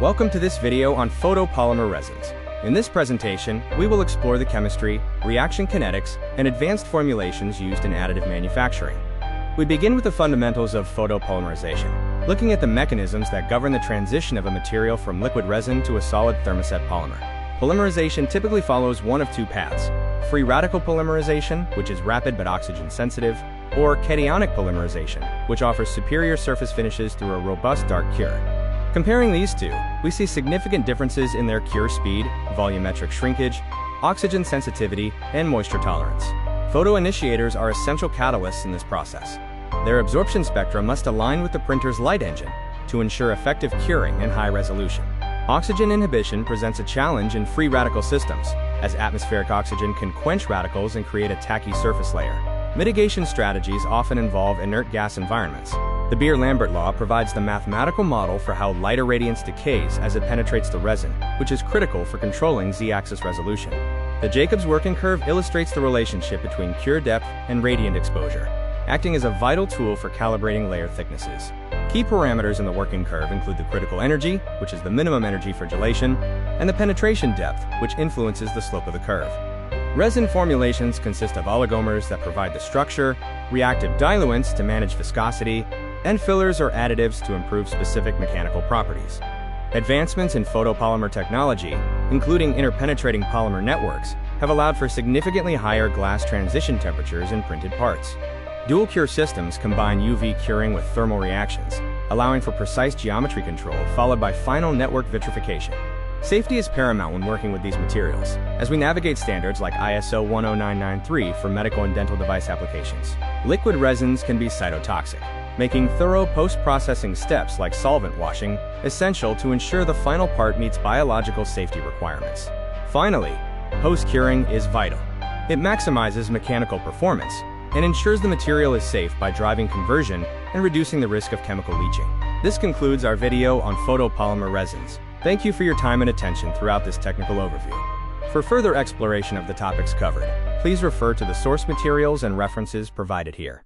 Welcome to this video on photopolymer resins. In this presentation, we will explore the chemistry, reaction kinetics, and advanced formulations used in additive manufacturing. We begin with the fundamentals of photopolymerization, looking at the mechanisms that govern the transition of a material from liquid resin to a solid thermoset polymer. Polymerization typically follows one of two paths: free radical polymerization, which is rapid but oxygen sensitive, or cationic polymerization, which offers superior surface finishes through a robust dark cure. Comparing these two, we see significant differences in their cure speed, volumetric shrinkage, oxygen sensitivity, and moisture tolerance. Photoinitiators are essential catalysts in this process. Their absorption spectra must align with the printer's light engine to ensure effective curing and high resolution. Oxygen inhibition presents a challenge in free radical systems, as atmospheric oxygen can quench radicals and create a tacky surface layer. Mitigation strategies often involve inert gas environments. The Beer-Lambert law provides the mathematical model for how light irradiance decays as it penetrates the resin, which is critical for controlling z-axis resolution. The Jacobs working curve illustrates the relationship between cure depth and radiant exposure, acting as a vital tool for calibrating layer thicknesses. Key parameters in the working curve include the critical energy, which is the minimum energy for gelation, and the penetration depth, which influences the slope of the curve. Resin formulations consist of oligomers that provide the structure, reactive diluents to manage viscosity, and fillers or additives to improve specific mechanical properties. Advancements in photopolymer technology, including interpenetrating polymer networks, have allowed for significantly higher glass transition temperatures in printed parts. Dual cure systems combine UV curing with thermal reactions, allowing for precise geometry control followed by final network vitrification. Safety is paramount when working with these materials, as we navigate standards like ISO 10993 for medical and dental device applications. Liquid resins can be cytotoxic, making thorough post-processing steps like solvent washing essential to ensure the final part meets biological safety requirements. Finally, post-curing is vital. It maximizes mechanical performance and ensures the material is safe by driving conversion and reducing the risk of chemical leaching. This concludes our video on photopolymer resins. Thank you for your time and attention throughout this technical overview. For further exploration of the topics covered, please refer to the source materials and references provided here.